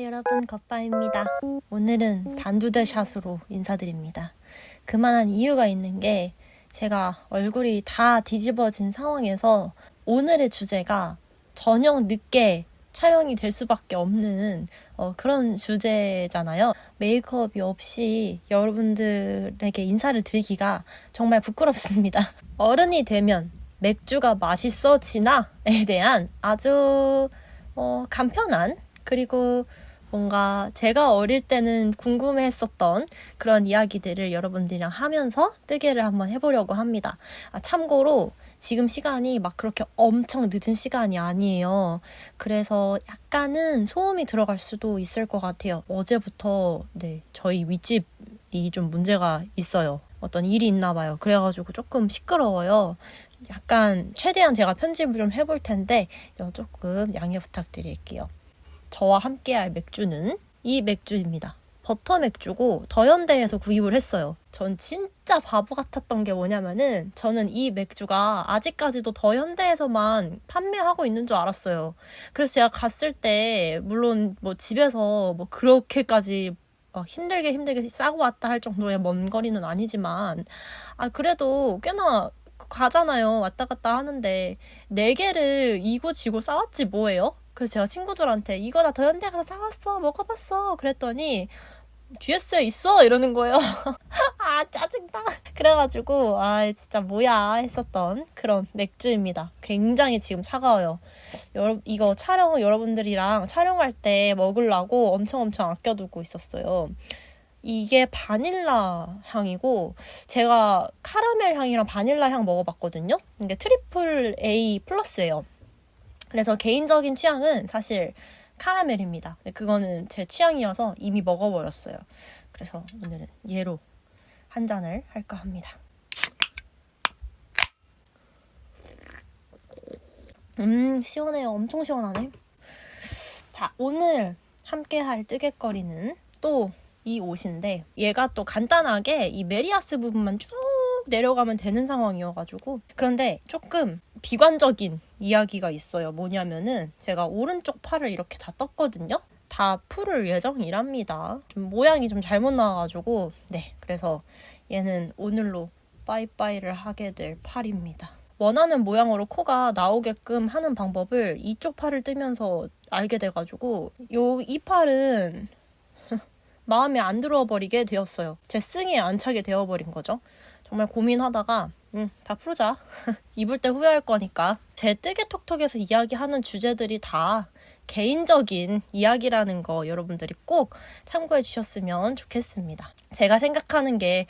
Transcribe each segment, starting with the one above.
여러분, 겉바입니다. 오늘은 단두대 샷으로 인사드립니다. 그만한 이유가 있는 게 제가 얼굴이 다 뒤집어진 상황에서 오늘의 주제가 저녁 늦게 촬영이 될 수밖에 없는 그런 주제잖아요. 메이크업이 없이 여러분들에게 인사를 드리기가 정말 부끄럽습니다. 어른이 되면 맥주가 맛있어지나에 대한 아주 간편한, 그리고 뭔가 제가 어릴 때는 궁금해했었던 그런 이야기들을 여러분들이랑 하면서 뜨개를 한번 해보려고 합니다. 참고로 지금 시간이 막 그렇게 엄청 늦은 시간이 아니에요. 그래서 약간은 소음이 들어갈 수도 있을 것 같아요. 어제부터 저희 윗집이 좀 문제가 있어요. 어떤 일이 있나 봐요. 그래가지고 조금 시끄러워요. 약간 최대한 제가 편집을 좀 해볼 텐데 조금 양해 부탁드릴게요. 저와 함께할 맥주는 이 맥주입니다. 버터 맥주고 더현대에서 구입을 했어요. 전 진짜 바보 같았던 게 뭐냐면은 저는 이 맥주가 아직까지도 더현대에서만 판매하고 있는 줄 알았어요. 그래서 제가 갔을 때 물론 뭐 집에서 뭐 그렇게까지 힘들게 싸고 왔다 할 정도의 먼 거리는 아니지만 그래도 꽤나 가잖아요. 왔다 갔다 하는데 4개를 이고지고 싸왔지 뭐예요? 그래서 제가 친구들한테 이거 나 더현대 가서 사왔어, 먹어봤어 그랬더니 GS에 있어 이러는 거예요. 짜증나. 그래가지고 진짜 뭐야 했었던 그런 맥주입니다. 굉장히 지금 차가워요. 이거 여러분들이랑 촬영할 때 먹으려고 엄청 아껴두고 있었어요. 이게 바닐라 향이고 제가 카라멜 향이랑 바닐라 향 먹어봤거든요. 이게 트리플 A 플러스예요. 그래서 개인적인 취향은 사실 카라멜입니다. 그거는 제 취향이어서 이미 먹어버렸어요. 그래서 오늘은 얘로 한 잔을 할까 합니다. 시원해요. 엄청 시원하네. 자, 오늘 함께 할 뜨개거리는 또 이 옷인데 얘가 또 간단하게 이 메리아스 부분만 쭉 내려가면 되는 상황이어가지고 그런데 조금 비관적인 이야기가 있어요. 뭐냐면은 제가 오른쪽 팔을 이렇게 다 떴거든요. 다 풀을 예정이랍니다. 좀 모양이 좀 잘못 나와가지고 그래서 얘는 오늘로 빠이빠이를 하게 될 팔입니다. 원하는 모양으로 코가 나오게끔 하는 방법을 이쪽 팔을 뜨면서 알게 돼가지고 이 팔은 마음에 안 들어버리게 되었어요. 제 승에 안 차게 되어버린 거죠. 정말 고민하다가 다 풀자. 입을 때 후회할 거니까. 제 뜨개톡톡에서 이야기하는 주제들이 다 개인적인 이야기라는 거 여러분들이 꼭 참고해 주셨으면 좋겠습니다. 제가 생각하는 게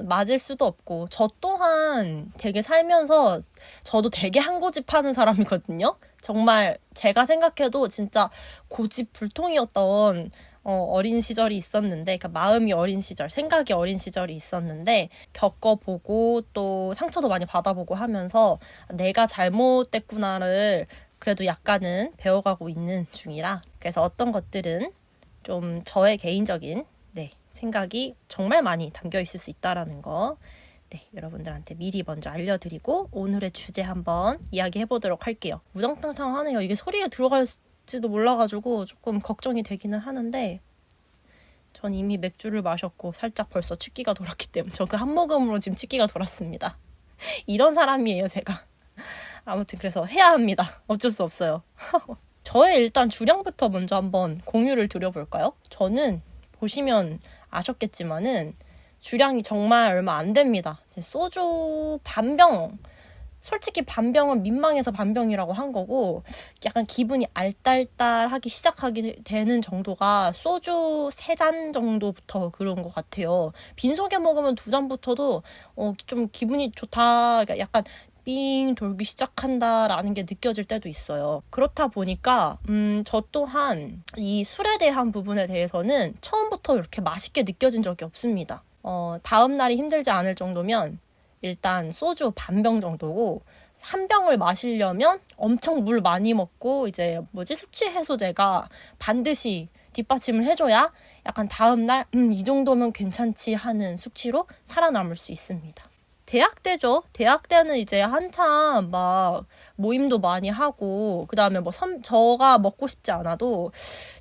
맞을 수도 없고 저 또한 되게 살면서 저도 되게 한 고집하는 사람이거든요. 정말 제가 생각해도 진짜 고집불통이었던 어린 시절이 있었는데, 그러니까 마음이 어린 시절, 생각이 어린 시절이 있었는데 겪어보고 또 상처도 많이 받아보고 하면서 내가 잘못됐구나를 그래도 약간은 배워가고 있는 중이라 그래서 어떤 것들은 좀 저의 개인적인 생각이 정말 많이 담겨 있을 수 있다라는 거 여러분들한테 미리 먼저 알려드리고 오늘의 주제 한번 이야기해보도록 할게요. 우당탕탕하네요. 이게 소리가 들어갈지도 몰라가지고 조금 걱정이 되기는 하는데 전 이미 맥주를 마셨고 살짝 벌써 취기가 돌았기 때문에 저 그 한 모금으로 지금 취기가 돌았습니다. 이런 사람이에요 제가. 아무튼 그래서 해야 합니다. 어쩔 수 없어요. 저의 일단 주량부터 먼저 한번 공유를 드려볼까요? 저는 보시면 아셨겠지만은 주량이 정말 얼마 안 됩니다. 소주 반병, 솔직히 반병은 민망해서 반병이라고 한 거고 약간 기분이 알딸딸하기 시작하게 되는 정도가 소주 3잔 정도부터 그런 것 같아요. 빈속에 먹으면 2잔부터도 좀 기분이 좋다, 그러니까 약간 삥 돌기 시작한다라는 게 느껴질 때도 있어요. 그렇다 보니까 저 또한 이 술에 대한 부분에 대해서는 처음부터 이렇게 맛있게 느껴진 적이 없습니다. 다음 날이 힘들지 않을 정도면 일단 소주 반병 정도고 한 병을 마시려면 엄청 물 많이 먹고 이제 수치 해소제가 반드시 뒷받침을 해줘야 약간 다음 날 이 정도면 괜찮지 하는 수치로 살아남을 수 있습니다. 대학 때죠. 대학 때는 이제 한참 막 모임도 많이 하고, 그 다음에 뭐 저가 먹고 싶지 않아도,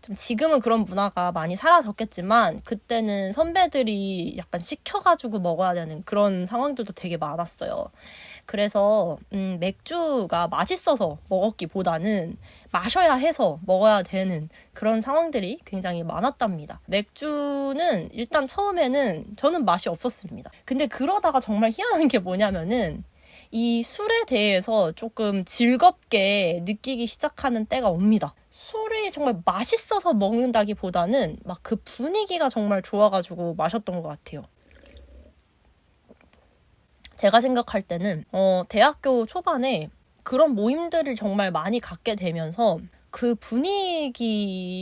좀 지금은 그런 문화가 많이 사라졌겠지만, 그때는 선배들이 약간 시켜가지고 먹어야 되는 그런 상황들도 되게 많았어요. 그래서 맥주가 맛있어서 먹었기보다는 마셔야 해서 먹어야 되는 그런 상황들이 굉장히 많았답니다. 맥주는 일단 처음에는 저는 맛이 없었습니다. 근데 그러다가 정말 희한한 게 뭐냐면은 이 술에 대해서 조금 즐겁게 느끼기 시작하는 때가 옵니다. 술이 정말 맛있어서 먹는다기보다는 막 그 분위기가 정말 좋아가지고 마셨던 것 같아요. 제가 생각할 때는 대학교 초반에 그런 모임들을 정말 많이 갖게 되면서 그 분위기를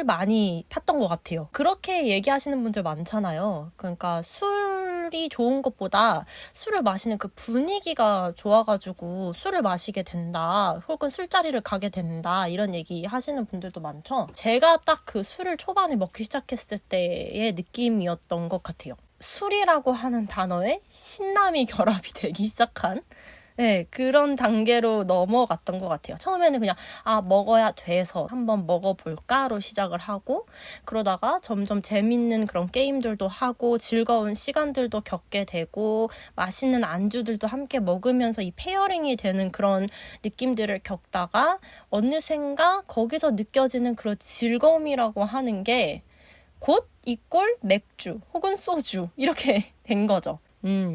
많이 탔던 것 같아요. 그렇게 얘기하시는 분들 많잖아요. 그러니까 술이 좋은 것보다 술을 마시는 그 분위기가 좋아가지고 술을 마시게 된다, 혹은 술자리를 가게 된다, 이런 얘기 하시는 분들도 많죠. 제가 딱 그 술을 초반에 먹기 시작했을 때의 느낌이었던 것 같아요. 술이라고 하는 단어에 신남이 결합이 되기 시작한 그런 단계로 넘어갔던 것 같아요. 처음에는 그냥 먹어야 돼서 한번 먹어볼까로 시작을 하고, 그러다가 점점 재밌는 그런 게임들도 하고 즐거운 시간들도 겪게 되고 맛있는 안주들도 함께 먹으면서 이 페어링이 되는 그런 느낌들을 겪다가 어느샌가 거기서 느껴지는 그런 즐거움이라고 하는 게 곧 이꼴 맥주 혹은 소주 이렇게 된 거죠.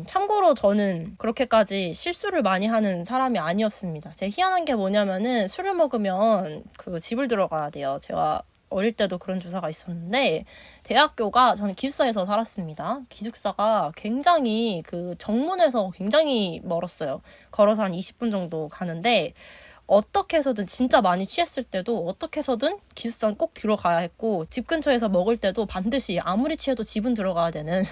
참고로 저는 그렇게까지 실수를 많이 하는 사람이 아니었습니다. 제 희한한 게 뭐냐면은 술을 먹으면 그 집을 들어가야 돼요. 제가 어릴 때도 그런 주사가 있었는데, 대학교가 저는 기숙사에서 살았습니다. 기숙사가 굉장히 그 정문에서 굉장히 멀었어요. 걸어서 한 20분 정도 가는데, 어떻게 해서든 진짜 많이 취했을 때도 어떻게 해서든 기숙사는 꼭 들어가야 했고, 집 근처에서 먹을 때도 반드시 아무리 취해도 집은 들어가야 되는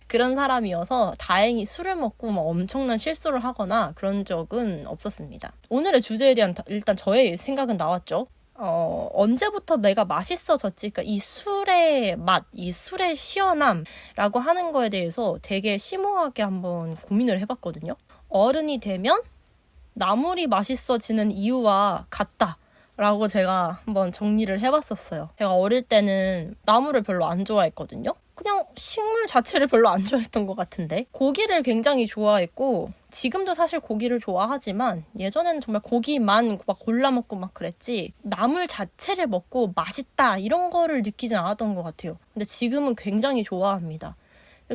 그런 사람이어서 다행히 술을 먹고 막 엄청난 실수를 하거나 그런 적은 없었습니다. 오늘의 주제에 대한 일단 저의 생각은 나왔죠. 언제부터 내가 맛있어졌지? 그러니까 이 술의 맛, 이 술의 시원함이라고 하는 거에 대해서 되게 심오하게 한번 고민을 해봤거든요. 어른이 되면 나물이 맛있어지는 이유와 같다 라고 제가 한번 정리를 해봤었어요. 제가 어릴 때는 나물을 별로 안 좋아했거든요. 그냥 식물 자체를 별로 안 좋아했던 것 같은데, 고기를 굉장히 좋아했고 지금도 사실 고기를 좋아하지만 예전에는 정말 고기만 막 골라 먹고 막 그랬지, 나물 자체를 먹고 맛있다 이런 거를 느끼진 않았던 것 같아요. 근데 지금은 굉장히 좋아합니다.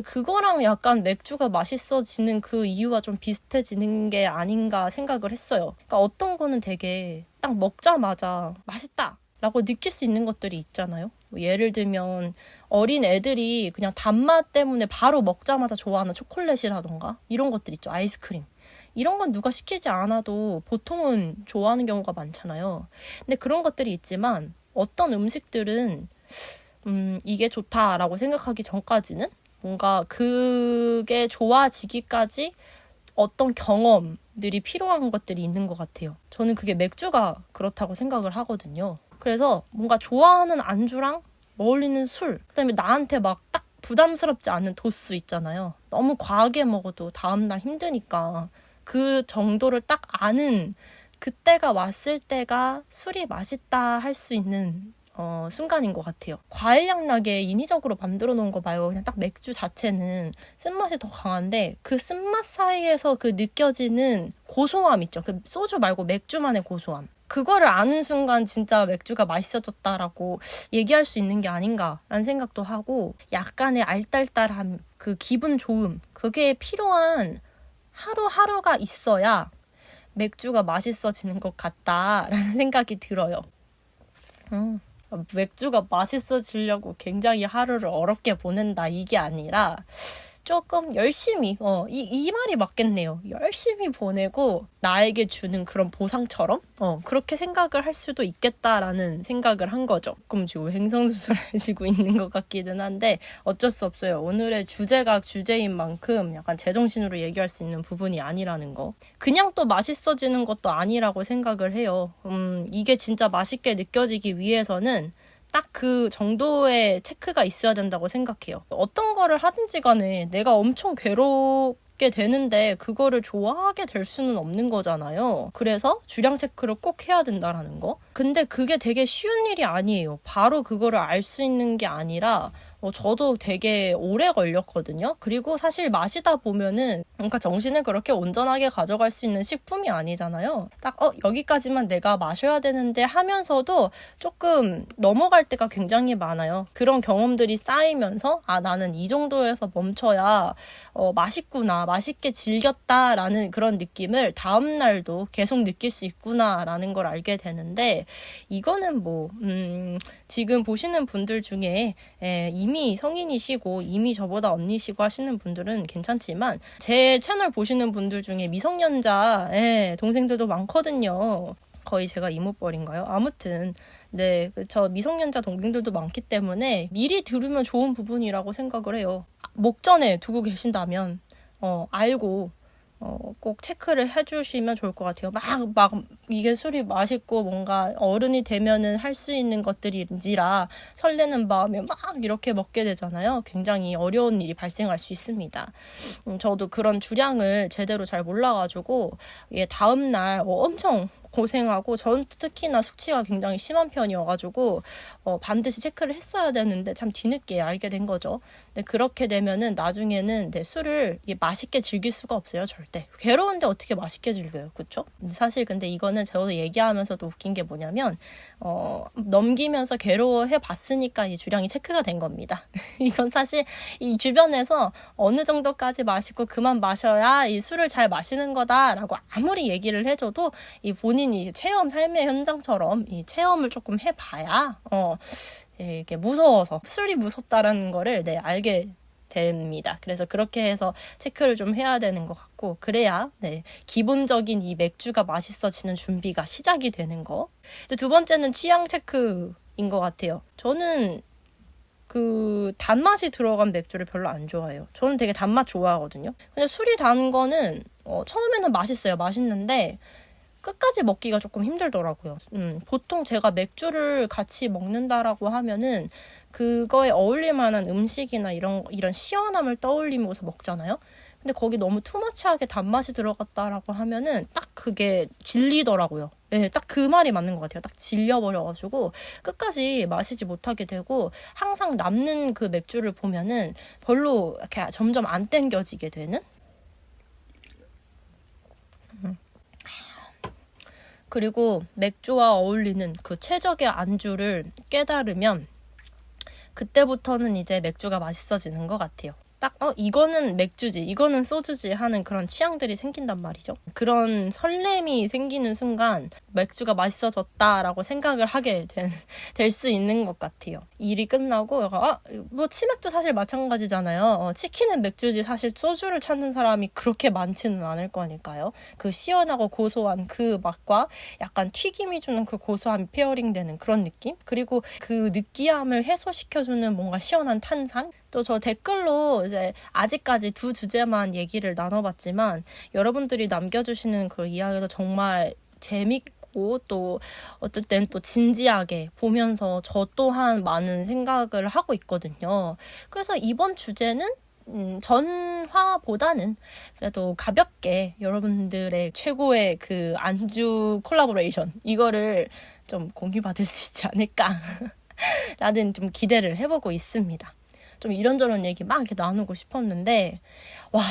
그거랑 약간 맥주가 맛있어지는 그 이유와 좀 비슷해지는 게 아닌가 생각을 했어요. 그러니까 어떤 거는 되게 딱 먹자마자 맛있다 라고 느낄 수 있는 것들이 있잖아요. 뭐 예를 들면 어린 애들이 그냥 단맛 때문에 바로 먹자마자 좋아하는 초콜릿이라던가 이런 것들 있죠. 아이스크림. 이런 건 누가 시키지 않아도 보통은 좋아하는 경우가 많잖아요. 근데 그런 것들이 있지만 어떤 음식들은 이게 좋다라고 생각하기 전까지는 뭔가 그게 좋아지기까지 어떤 경험들이 필요한 것들이 있는 것 같아요. 저는 그게 맥주가 그렇다고 생각을 하거든요. 그래서 뭔가 좋아하는 안주랑 어울리는 술, 그다음에 나한테 막 딱 부담스럽지 않은 도수 있잖아요. 너무 과하게 먹어도 다음날 힘드니까 그 정도를 딱 아는 그때가 왔을 때가 술이 맛있다 할 수 있는 순간인 것 같아요. 과일향 나게 인위적으로 만들어 놓은 거 말고 그냥 딱 맥주 자체는 쓴맛이 더 강한데, 그 쓴맛 사이에서 그 느껴지는 고소함 있죠. 그 소주 말고 맥주만의 고소함. 그거를 아는 순간 진짜 맥주가 맛있어졌다라고 얘기할 수 있는 게 아닌가라는 생각도 하고, 약간의 알딸딸함, 그 기분 좋음, 그게 필요한 하루하루가 있어야 맥주가 맛있어지는 것 같다라는 생각이 들어요. 맥주가 맛있어지려고 굉장히 하루를 어렵게 보낸다 이게 아니라 조금 열심히 이 말이 맞겠네요. 열심히 보내고 나에게 주는 그런 보상처럼 그렇게 생각을 할 수도 있겠다라는 생각을 한 거죠. 조금 지금 횡성수설해지고 있는 것 같기는 한데 어쩔 수 없어요. 오늘의 주제가 주제인 만큼 약간 제정신으로 얘기할 수 있는 부분이 아니라는 거. 그냥 또 맛있어지는 것도 아니라고 생각을 해요. 이게 진짜 맛있게 느껴지기 위해서는 딱 그 정도의 체크가 있어야 된다고 생각해요. 어떤 거를 하든지 간에 내가 엄청 괴롭게 먹게 되는데 그거를 좋아하게 될 수는 없는 거잖아요. 그래서 주량 체크를 꼭 해야 된다라는 거. 근데 그게 되게 쉬운 일이 아니에요. 바로 그거를 알 수 있는 게 아니라 저도 되게 오래 걸렸거든요. 그리고 사실 마시다 보면은 그러니까 정신을 그렇게 온전하게 가져갈 수 있는 식품이 아니잖아요. 딱 여기까지만 내가 마셔야 되는데 하면서도 조금 넘어갈 때가 굉장히 많아요. 그런 경험들이 쌓이면서 나는 이 정도에서 멈춰야 맛있구나, 맛있게 즐겼다라는 그런 느낌을 다음 날도 계속 느낄 수 있구나라는 걸 알게 되는데, 이거는 지금 보시는 분들 중에 이미 성인이시고 이미 저보다 언니시고 하시는 분들은 괜찮지만, 제 채널 보시는 분들 중에 미성년자 동생들도 많거든요. 거의 제가 이모뻘인가요? 아무튼 네, 저 미성년자 동생들도 많기 때문에 미리 들으면 좋은 부분이라고 생각을 해요. 목전에 두고 계신다면 알고 꼭 체크를 해주시면 좋을 것 같아요. 막 이게 술이 맛있고 뭔가 어른이 되면은 할 수 있는 것들인지라 설레는 마음에 막 이렇게 먹게 되잖아요. 굉장히 어려운 일이 발생할 수 있습니다. 저도 그런 주량을 제대로 잘 몰라가지고 다음날 엄청 고생하고, 전 특히나 숙취가 굉장히 심한 편이어가지고 반드시 체크를 했어야 되는데 참 뒤늦게 알게 된 거죠. 근데 그렇게 되면은 나중에는 술을 맛있게 즐길 수가 없어요. 절대. 괴로운데 어떻게 맛있게 즐겨요, 그쵸? 사실 근데 이거는 저도 얘기하면서도 웃긴 게 뭐냐면 넘기면서 괴로워해 봤으니까 이 주량이 체크가 된 겁니다. 이건 사실 이 주변에서 어느 정도까지 마시고 그만 마셔야 이 술을 잘 마시는 거다라고 아무리 얘기를 해줘도 이 본인이 체험, 삶의 현장처럼 이 체험을 조금 해봐야 이게 무서워서, 술이 무섭다라는 거를 알게 됩니다. 그래서 그렇게 해서 체크를 좀 해야 되는 것 같고, 그래야 기본적인 이 맥주가 맛있어지는 준비가 시작이 되는 거. 두 번째는 취향 체크인 것 같아요. 저는 그 단맛이 들어간 맥주를 별로 안 좋아해요. 저는 되게 단맛 좋아하거든요. 근데 술이 단 거는 처음에는 맛있어요. 맛있는데 끝까지 먹기가 조금 힘들더라고요. 보통 제가 맥주를 같이 먹는다라고 하면은 그거에 어울릴 만한 음식이나 이런 시원함을 떠올리면서 먹잖아요. 근데 거기 너무 투머치하게 단맛이 들어갔다라고 하면은 딱 그게 질리더라고요. 네, 딱 그 말이 맞는 것 같아요. 딱 질려버려가지고 끝까지 마시지 못하게 되고, 항상 남는 그 맥주를 보면은 별로 이렇게 점점 안 땡겨지게 되는? 그리고 맥주와 어울리는 그 최적의 안주를 깨달으면 그때부터는 이제 맥주가 맛있어지는 것 같아요. 딱 이거는 맥주지, 이거는 소주지 하는 그런 취향들이 생긴단 말이죠. 그런 설렘이 생기는 순간 맥주가 맛있어졌다라고 생각을 하게 될 수 있는 것 같아요. 일이 끝나고 치맥도 사실 마찬가지잖아요. 치킨은 맥주지 사실 소주를 찾는 사람이 그렇게 많지는 않을 거니까요. 그 시원하고 고소한 그 맛과 약간 튀김이 주는 그 고소함이 페어링되는 그런 느낌? 그리고 그 느끼함을 해소시켜주는 뭔가 시원한 탄산? 또 저 댓글로 이제 아직까지 두 주제만 얘기를 나눠봤지만, 여러분들이 남겨주시는 그 이야기도 정말 재밌고 또 어떨 땐 또 진지하게 보면서 저 또한 많은 생각을 하고 있거든요. 그래서 이번 주제는 전화보다는 그래도 가볍게 여러분들의 최고의 그 안주 콜라보레이션, 이거를 좀 공유받을 수 있지 않을까 라는 좀 기대를 해보고 있습니다. 좀 이런저런 얘기 막 이렇게 나누고 싶었는데,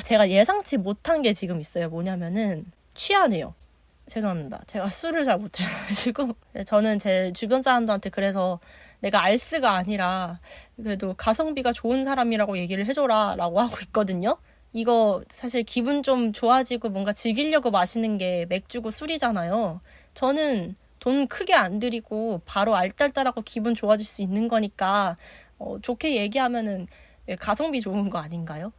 제가 예상치 못한 게 지금 있어요. 뭐냐면은 취하네요. 죄송합니다. 제가 술을 잘 못해가지고. 저는 제 주변 사람들한테 그래서 내가 알스가 아니라 그래도 가성비가 좋은 사람이라고 얘기를 해줘라 라고 하고 있거든요. 이거 사실 기분 좀 좋아지고 뭔가 즐기려고 마시는 게 맥주고 술이잖아요. 저는 돈 크게 안 들이고 바로 알딸딸하고 기분 좋아질 수 있는 거니까 좋게 얘기하면은 가성비 좋은 거 아닌가요?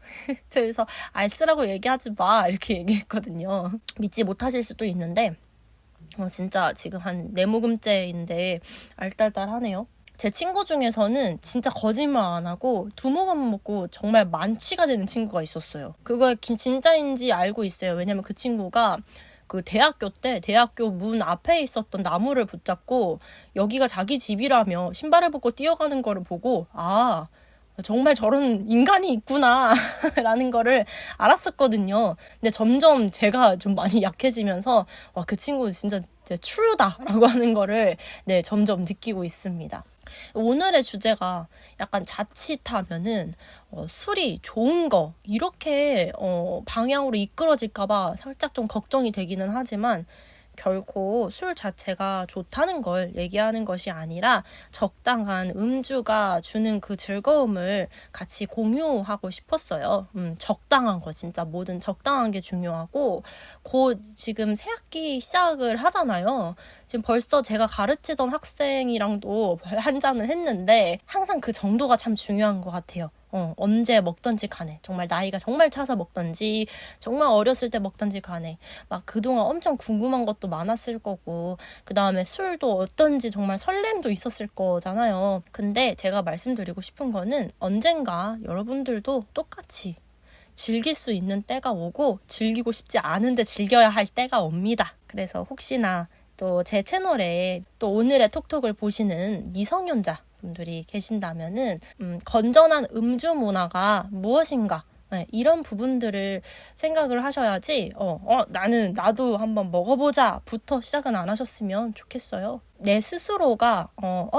그래서 알쓰라고 얘기하지 마 이렇게 얘기했거든요. 믿지 못하실 수도 있는데 진짜 지금 한 4모금째인데 알딸딸하네요. 제 친구 중에서는 진짜 거짓말 안 하고 2모금 먹고 정말 만취가 되는 친구가 있었어요. 그거 진짜인지 알고 있어요. 왜냐면 그 친구가 그 대학교 때 대학교 문 앞에 있었던 나무를 붙잡고 여기가 자기 집이라며 신발을 벗고 뛰어가는 거를 보고 정말 저런 인간이 있구나 라는 거를 알았었거든요. 근데 점점 제가 좀 많이 약해지면서 와, 그 친구 진짜 true다 라고 하는 거를 네, 점점 느끼고 있습니다. 오늘의 주제가 약간 자칫하면은 술이 좋은 거 이렇게 방향으로 이끌어질까봐 살짝 좀 걱정이 되기는 하지만 결코 술 자체가 좋다는 걸 얘기하는 것이 아니라 적당한 음주가 주는 그 즐거움을 같이 공유하고 싶었어요. 적당한 거 진짜 뭐든 적당한 게 중요하고 곧 지금 새 학기 시작을 하잖아요. 지금 벌써 제가 가르치던 학생이랑도 한 잔을 했는데 항상 그 정도가 참 중요한 것 같아요. 언제 먹던지 간에 정말 나이가 정말 차서 먹던지 정말 어렸을 때 먹던지 간에 막 그동안 엄청 궁금한 것도 많았을 거고 그 다음에 술도 어떤지 정말 설렘도 있었을 거잖아요. 근데 제가 말씀드리고 싶은 거는 언젠가 여러분들도 똑같이 즐길 수 있는 때가 오고 즐기고 싶지 않은데 즐겨야 할 때가 옵니다. 그래서 혹시나 또 제 채널에 또 오늘의 톡톡을 보시는 미성년자 분들이 계신다면은 건전한 음주 문화가 무엇인가 네, 이런 부분들을 생각을 하셔야지 나도 한번 먹어보자 부터 시작은 안 하셨으면 좋겠어요. 내 스스로가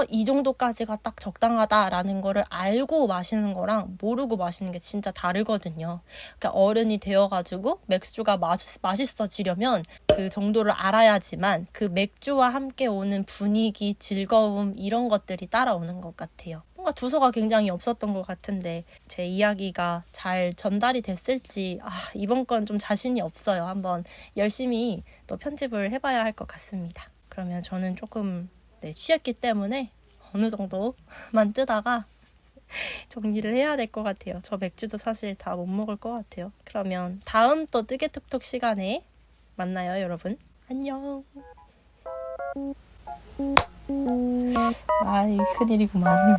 이 정도까지가 딱 적당하다라는 거를 알고 마시는 거랑 모르고 마시는 게 진짜 다르거든요. 그러니까 어른이 되어가지고 맥주가 맛있어지려면 그 정도를 알아야지만 그 맥주와 함께 오는 분위기, 즐거움 이런 것들이 따라오는 것 같아요. 뭔가 두서가 굉장히 없었던 것 같은데 제 이야기가 잘 전달이 됐을지 이번 건 좀 자신이 없어요. 한번 열심히 또 편집을 해봐야 할 것 같습니다. 그러면 저는 조금 취했기 때문에 어느 정도만 뜨다가 정리를 해야 될 것 같아요. 저 맥주도 사실 다 못 먹을 것 같아요. 그러면 다음 또 뜨개 톡톡 시간에 만나요, 여러분. 안녕. 아이 큰일이구만.